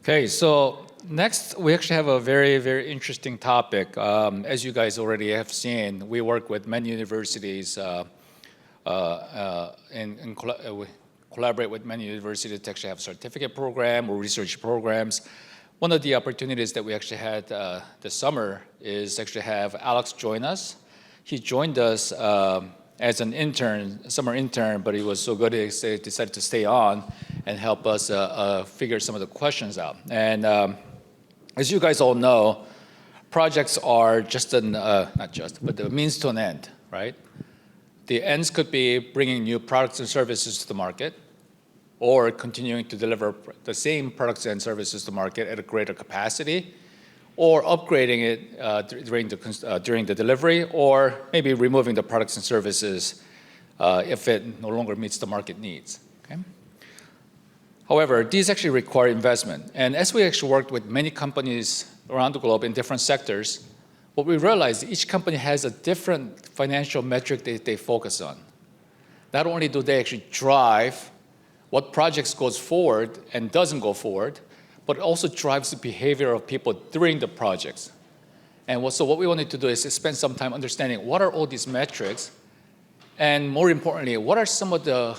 Okay, so next we actually have a very, very interesting topic. As you guys already have seen, we work with many universities we collaborate with many universities to actually have certificate program or research programs. One of the opportunities that we actually had this summer is actually have Alex join us. He joined us as an intern, summer intern, but he was so good he decided to stay on and help us figure some of the questions out. And as you guys all know, projects are just not just, but the means to an end, right? The ends could be bringing new products and services to the market, or continuing to deliver the same products and services to the market at a greater capacity, or upgrading it during the delivery, or maybe removing the products and services if it no longer meets the market needs. Okay? However, these actually require investment. And as we actually worked with many companies around the globe in different sectors, what we realized, each company has a different financial metric that they focus on. Not only do they actually drive what projects goes forward and doesn't go forward, but it also drives the behavior of people during the projects. And so what we wanted to do is to spend some time understanding what are all these metrics, and more importantly, what are some of the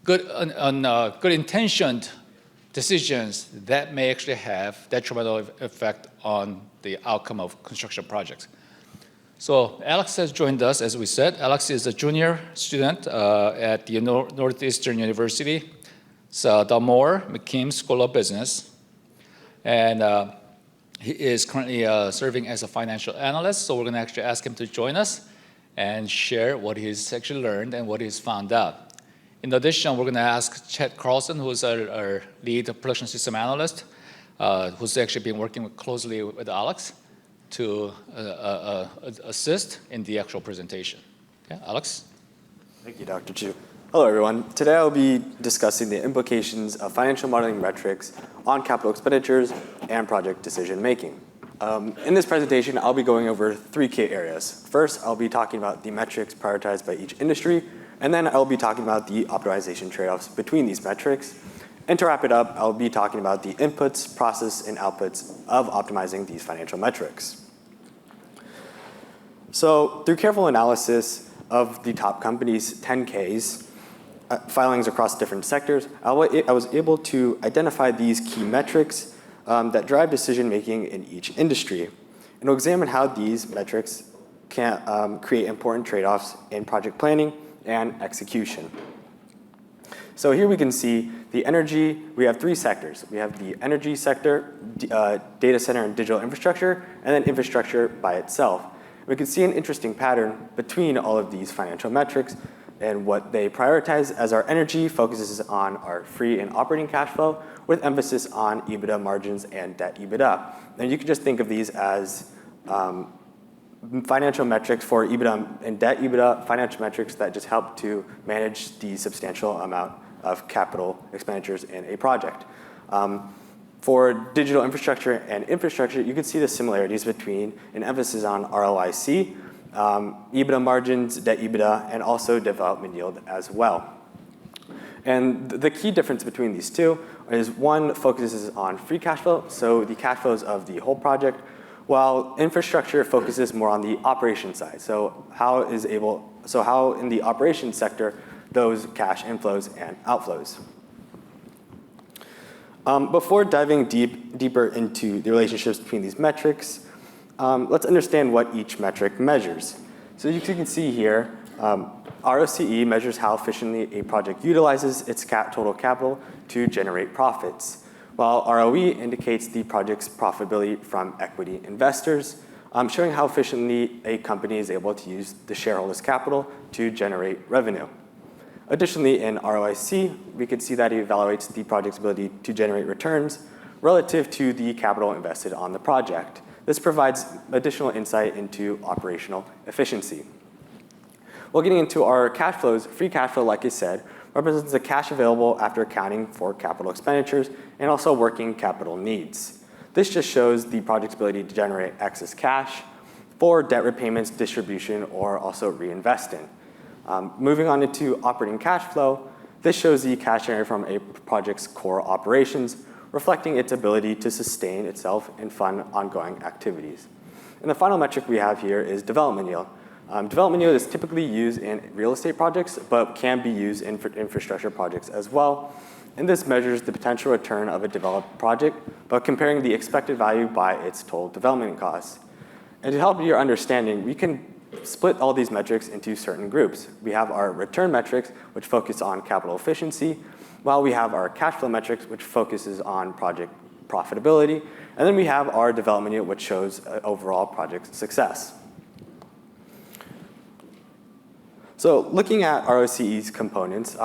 good intentioned decisions that may actually have detrimental effect on the outcome of construction projects. So Alex has joined us, as we said. Alex is a junior student at the Northeastern University. It's the Moore McKim School of Business. And he is currently serving as a financial analyst. So we're going to actually ask him to join us and share what he's actually learned and what he's found out. In addition, we're going to ask Chet Carlson, who's our lead production system analyst, who's actually been working closely with Alex, to assist in the actual presentation. Okay, Alex? Thank you, Dr. Chu. Hello, everyone. Today I'll be discussing the implications of financial modeling metrics on capital expenditures and project decision making. In this presentation, I'll be going over three key areas. First, I'll be talking about the metrics prioritized by each industry, and then I'll be talking about the optimization trade-offs between these metrics. And to wrap it up, I'll be talking about the inputs, process, and outputs of optimizing these financial metrics. So through careful analysis of the top companies' 10Ks, filings across different sectors, I was able to identify these key metrics that drive decision-making in each industry, and we'll examine how these metrics can create important trade-offs in project planning and execution. So here we can see the energy. We have three sectors. We have the energy sector, data center and digital infrastructure, and then infrastructure by itself. We can see an interesting pattern between all of these financial metrics and what they prioritize, as our energy focuses on our free and operating cash flow with emphasis on EBITDA margins and debt EBITDA. And you can just think of these as financial metrics for EBITDA and debt EBITDA, financial metrics that just help to manage the substantial amount of capital expenditures in a project. For digital infrastructure and infrastructure, you can see the similarities between an emphasis on ROIC, EBITDA margins, debt EBITDA, and also development yield as well. And the key difference between these two is one focuses on free cash flow, so the cash flows of the whole project, while infrastructure focuses more on the operation side. So how in the operations sector, those cash inflows and outflows. Before diving deeper into the relationships between these metrics, let's understand what each metric measures. So you can see here, ROCE measures how efficiently a project utilizes its total capital to generate profits, while ROE indicates the project's profitability from equity investors, showing how efficiently a company is able to use the shareholders' capital to generate revenue. Additionally, in ROIC, we can see that it evaluates the project's ability to generate returns relative to the capital invested on the project. This provides additional insight into operational efficiency. Well, getting into our cash flows, free cash flow, like I said, represents the cash available after accounting for capital expenditures and also working capital needs. This just shows the project's ability to generate excess cash for debt repayments, distribution, or also reinvesting. Moving on into operating cash flow, this shows the cash generated from a project's core operations reflecting its ability to sustain itself and fund ongoing activities. And the final metric we have here is development yield. Development yield is typically used in real estate projects, but can be used in infrastructure projects as well. And this measures the potential return of a developed project by comparing the expected value by its total development costs. And to help your understanding, we can split all these metrics into certain groups. We have our return metrics, which focus on capital efficiency, while we have our cash flow metrics, which focuses on project profitability. And then we have our development yield, which shows overall project success. So looking at ROCE's components,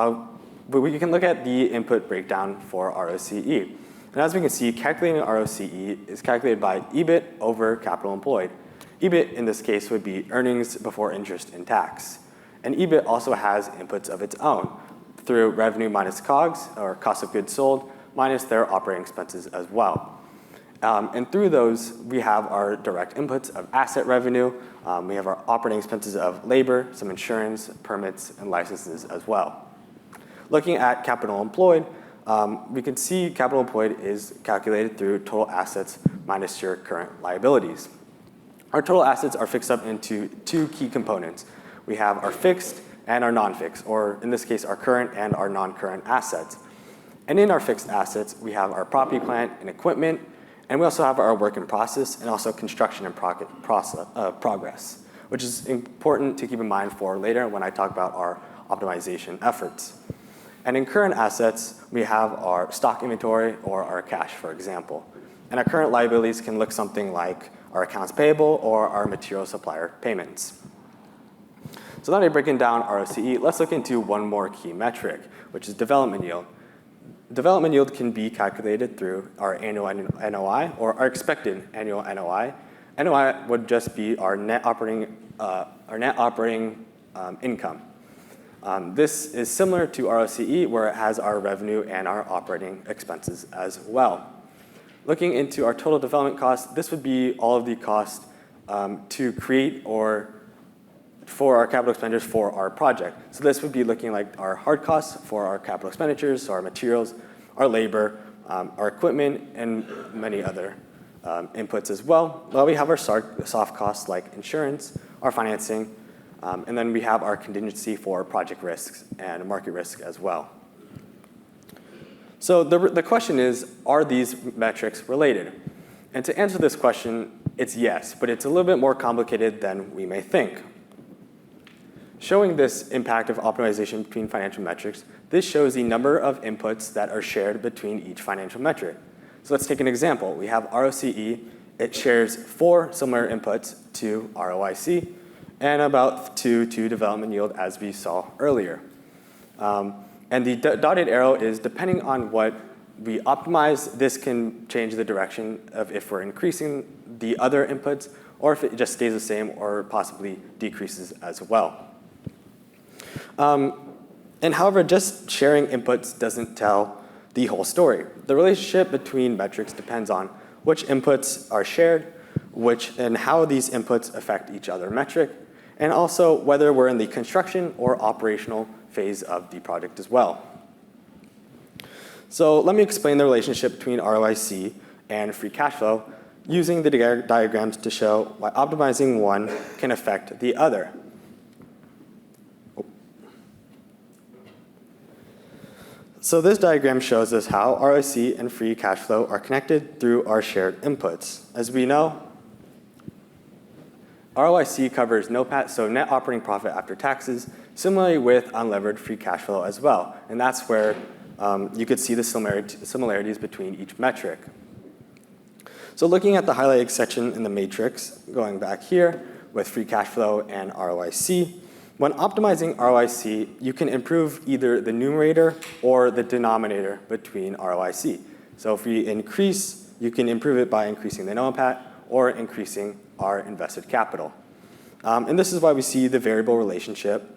we can look at the input breakdown for ROCE. And as we can see, calculating ROCE is calculated by EBIT over capital employed. EBIT in this case would be earnings before interest and tax. And EBIT also has inputs of its own through revenue minus COGS, or cost of goods sold, minus their operating expenses as well. And through those, we have our direct inputs of asset revenue. We have our operating expenses of labor, some insurance, permits, and licenses as well. Looking at capital employed, we can see capital employed is calculated through total assets minus your current liabilities. Our total assets are fixed up into two key components. We have our fixed and our non-fixed, or in this case, our current and our non-current assets. And in our fixed assets, we have our property, plant, and equipment, and we also have our work in process and also construction and progress, which is important to keep in mind for later when I talk about our optimization efforts. And in current assets, we have our stock inventory or our cash, for example. And our current liabilities can look something like our accounts payable or our material supplier payments. So now that we're breaking down ROCE, let's look into one more key metric, which is development yield. Development yield can be calculated through our annual NOI or our expected annual NOI. NOI would just be our net operating income. This is similar to ROCE, where it has our revenue and our operating expenses as well. Looking into our total development costs, this would be all of the costs to create or for our capital expenditures for our project. So this would be looking like our hard costs for our capital expenditures, so our materials, our labor, our equipment, and many other inputs as well. Well, we have our soft costs like insurance, our financing, and then we have our contingency for project risks and market risk as well. So the question is, are these metrics related? And to answer this question, it's yes, but it's a little bit more complicated than we may think. Showing this impact of optimization between financial metrics, this shows the number of inputs that are shared between each financial metric. So let's take an example. We have ROCE. It shares 4 similar inputs to ROIC and about 2 to development yield, as we saw earlier. And the dotted arrow is depending on what we optimize, this can change the direction of if we're increasing the other inputs or if it just stays the same or possibly decreases as well. And however, just sharing inputs doesn't tell the whole story. The relationship between metrics depends on which inputs are shared, and how these inputs affect each other metric, and also whether we're in the construction or operational phase of the project as well. So let me explain the relationship between ROIC and free cash flow using the diagrams to show why optimizing one can affect the other. So this diagram shows us how ROIC and free cash flow are connected through our shared inputs. As we know, ROIC covers NOPAT, so net operating profit after taxes, similarly with unlevered free cash flow as well. And that's where you could see the similarities between each metric. So looking at the highlighted section in the matrix, going back here with free cash flow and ROIC, when optimizing ROIC, you can improve either the numerator or the denominator between ROIC. So if we increase, you can improve it by increasing the NOPAT or increasing our invested capital. And this is why we see the variable relationship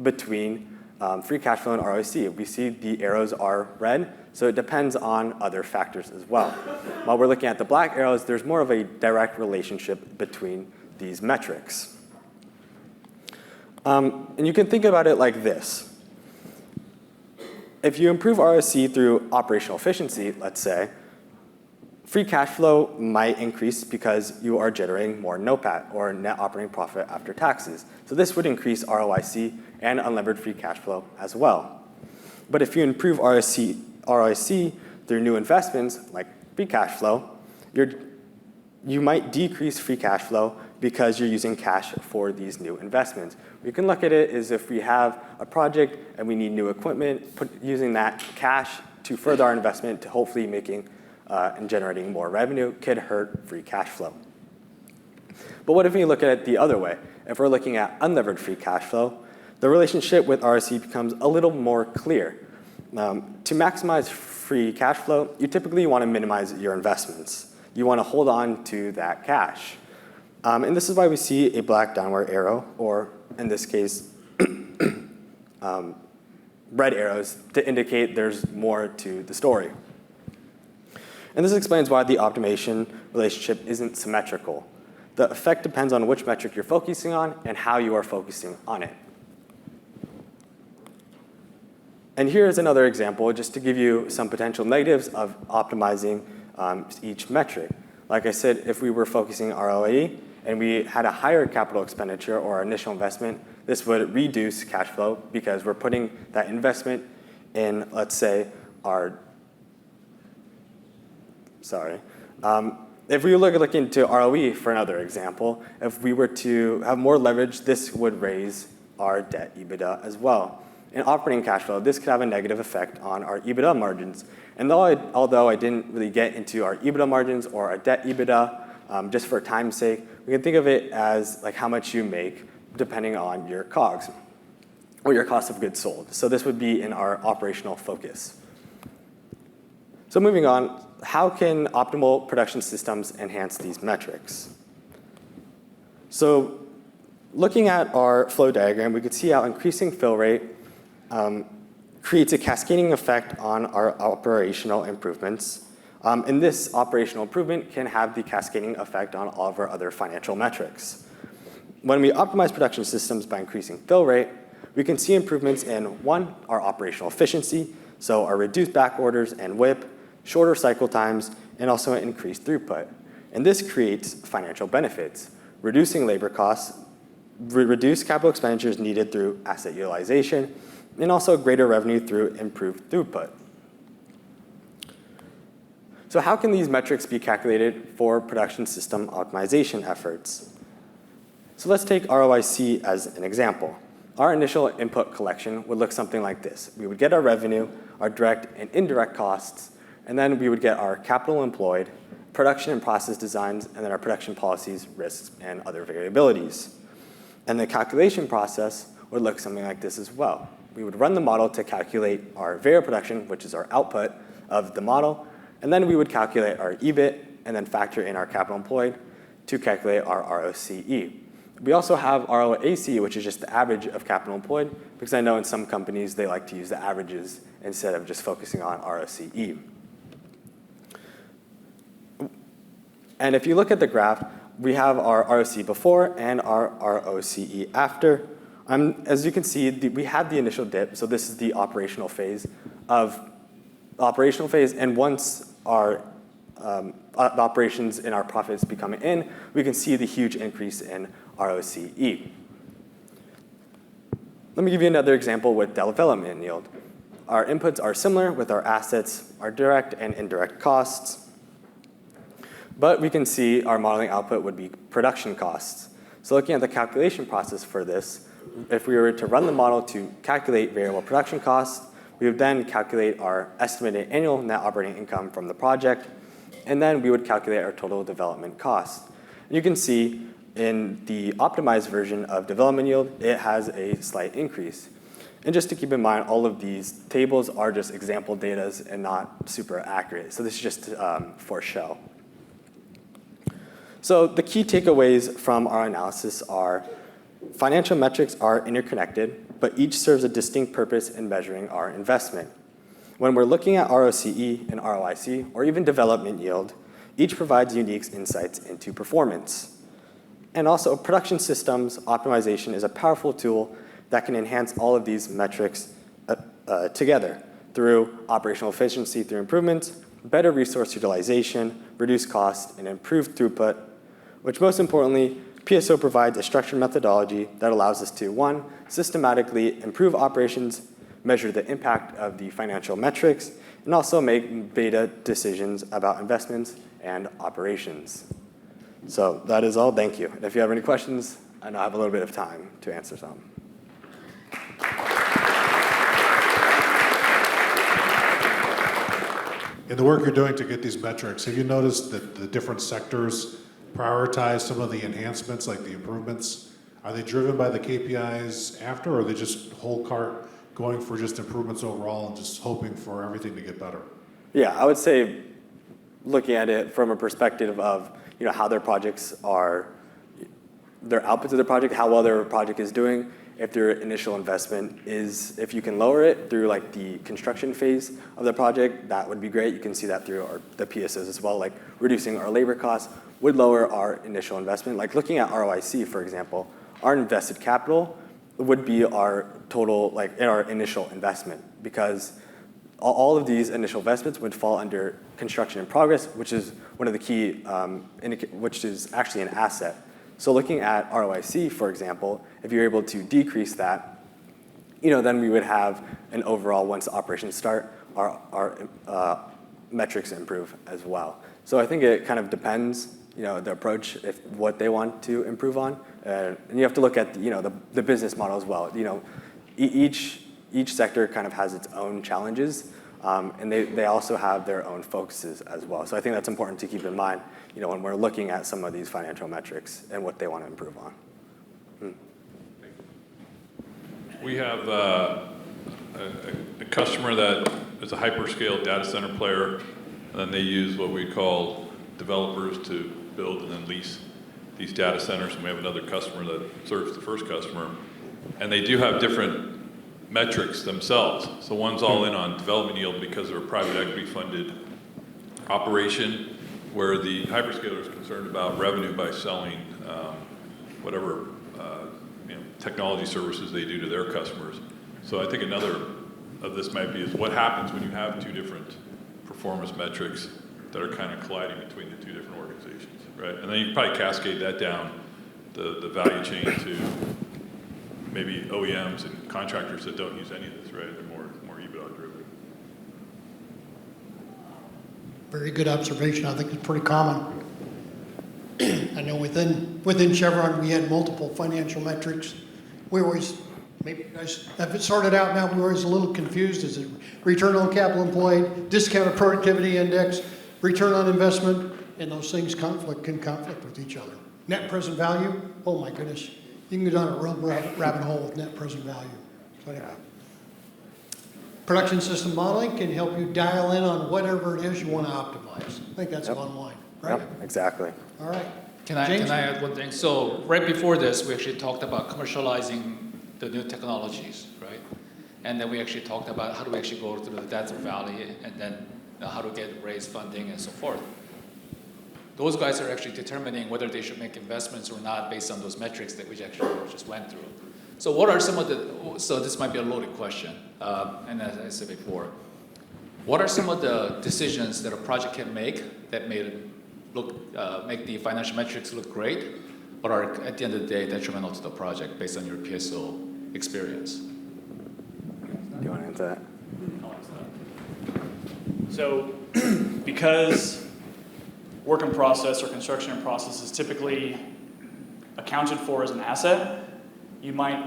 between free cash flow and ROIC. We see the arrows are red, so it depends on other factors as well. While we're looking at the black arrows, there's more of a direct relationship between these metrics. And you can think about it like this. If you improve ROIC through operational efficiency, let's say, Free cash flow might increase because you are generating more NOPAT, or net operating profit after taxes. So this would increase ROIC and unlevered free cash flow as well. But if you improve ROIC through new investments, like free cash flow, you might decrease free cash flow because you're using cash for these new investments. We can look at it as if we have a project and we need new equipment, using that cash to further our investment to hopefully making and generating more revenue could hurt free cash flow. But what if we look at it the other way? If we're looking at unlevered free cash flow, the relationship with ROIC becomes a little more clear. To maximize free cash flow, you typically want to minimize your investments. You want to hold on to that cash. And this is why we see a black downward arrow, or in this case, red arrows to indicate there's more to the story. And this explains why the optimization relationship isn't symmetrical. The effect depends on which metric you're focusing on and how you are focusing on it. And here's another example just to give you some potential negatives of optimizing each metric. Like I said, if we were focusing ROE and we had a higher capital expenditure or initial investment, this would reduce cash flow because we're putting that investment in, let's say, if we look into ROE for another example, if we were to have more leverage, this would raise our debt EBITDA as well. In operating cash flow, this could have a negative effect on our EBITDA margins. And although I didn't really get into our EBITDA margins or our debt EBITDA, just for time's sake, we can think of it as like how much you make depending on your COGS, or your cost of goods sold. So this would be in our operational focus. So moving on, how can optimal production systems enhance these metrics? So looking at our flow diagram, we could see how increasing fill rate creates a cascading effect on our operational improvements. And this operational improvement can have the cascading effect on all of our other financial metrics. When we optimize production systems by increasing fill rate, we can see improvements in, one, our operational efficiency, so our reduced back orders and WIP, shorter cycle times, and also increased throughput. And this creates financial benefits, reducing labor costs, reduced capital expenditures needed through asset utilization, and also greater revenue through improved throughput. So how can these metrics be calculated for production system optimization efforts? So let's take ROIC as an example. Our initial input collection would look something like this. We would get our revenue, our direct and indirect costs, and then we would get our capital employed, production and process designs, and then our production policies, risks, and other variabilities. And the calculation process would look something like this as well. We would run the model to calculate our variable production, which is our output of the model, and then we would calculate our EBIT and then factor in our capital employed to calculate our ROCE. We also have ROAC, which is just the average of capital employed, because I know in some companies they like to use the averages instead of just focusing on ROCE. And if you look at the graph, we have our ROC before and our ROCE after. As you can see, we have the initial dip, so this is the operational phase, and once our operations and our profits become in, we can see the huge increase in ROCE. Let me give you another example with development yield. Our inputs are similar with our assets, our direct and indirect costs, but we can see our modeling output would be production costs. So looking at the calculation process for this, if we were to run the model to calculate variable production costs, we would then calculate our estimated annual net operating income from the project, and then we would calculate our total development costs. And you can see in the optimized version of development yield, it has a slight increase. And just to keep in mind, all of these tables are just example data and not super accurate. So this is just for show. So the key takeaways from our analysis are financial metrics are interconnected, but each serves a distinct purpose in measuring our investment. When we're looking at ROCE and ROIC, or even development yield, each provides unique insights into performance. And also, production systems optimization is a powerful tool that can enhance all of these metrics together through operational efficiency through improvements, better resource utilization, reduced cost, and improved throughput, which most importantly, PSO provides a structured methodology that allows us to, one, systematically improve operations, measure the impact of the financial metrics, and also make beta decisions about investments and operations. So that is all. Thank you. And if you have any questions, I know I have a little bit of time to answer some. In the work you're doing to get these metrics, have you noticed that the different sectors prioritize some of the enhancements, like the improvements? Are they driven by the KPIs after, or are they just whole cart going for just improvements overall and just hoping for everything to get better? Yeah, I would say looking at it from a perspective of how their projects are, their outputs of their project, how well their project is doing. If their initial investment is, if you can lower it through like the construction phase of the project, that would be great. You can see that through the PSOs as well, like reducing our labor costs would lower our initial investment. Like looking at ROIC, for example, our invested capital would be our total, like in our initial investment, because all of these initial investments would fall under construction in progress, which is one of the key, which is actually an asset. So looking at ROIC, for example, if you're able to decrease that, then we would have an overall, once the operations start, our metrics improve as well. So I think it kind of depends, the approach, what they want to improve on. And you have to look at, the business model as well. Each sector kind of has its own challenges, and they also have their own focuses as well. So I think that's important to keep in mind, when we're looking at some of these financial metrics and what they want to improve on. We have a customer that is a hyperscale data center player, and then they use what we call developers to build and then lease these data centers. And we have another customer that serves the first customer, and they do have different metrics themselves. So one's all in on development yield because they're a private equity funded operation, where the hyperscaler is concerned about revenue by selling whatever technology services they do to their customers. So I think another of this might be is what happens when you have two different performance metrics that are kind of colliding between the two different organizations, right? And then you can probably cascade that down the value chain to maybe OEMs and contractors that don't use any of this, right? They're more EBITDA driven. Very good observation. I think it's pretty common. I know within Chevron we had multiple financial metrics. We always, maybe you guys have it sorted out now, we're always a little confused. Is it return on capital employed, discounted productivity index, return on investment, and those things can conflict with each other. Net present value, oh my goodness. You can go down a real rabbit hole with net present value. So anyway. Production system modeling can help you dial in on whatever it is you want to optimize. I think that's the bottom line, right? Yep, exactly. All right. Can I add one thing? So right before this, we actually talked about commercializing the new technologies, right? And then we actually talked about how do we actually go through the Death Valley, and then how to raise funding and so forth. Those guys are actually determining whether they should make investments or not based on those metrics that we actually just went through. So what are some of so this might be a loaded question, and as I said before, what are some of the decisions that a project can make that make the financial metrics look great, but are at the end of the day detrimental to the project based on your PSO experience? Do you want to answer that? I'll answer that. So because work in process or construction in process is typically accounted for as an asset, you might,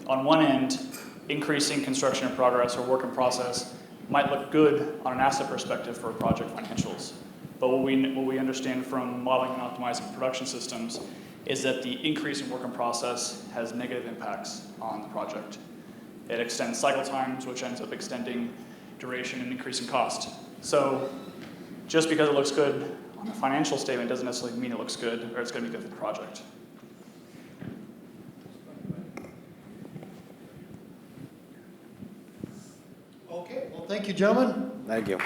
on one end, increasing construction in progress or work in process might look good on an asset perspective for project financials. But what we understand from modeling and optimizing production systems is that the increase in work in process has negative impacts on the project. It extends cycle times, which ends up extending duration and increasing cost. So just because it looks good on the financial statement doesn't necessarily mean it looks good or it's going to be good for the project. Okay, well, thank you, gentlemen. Thank you.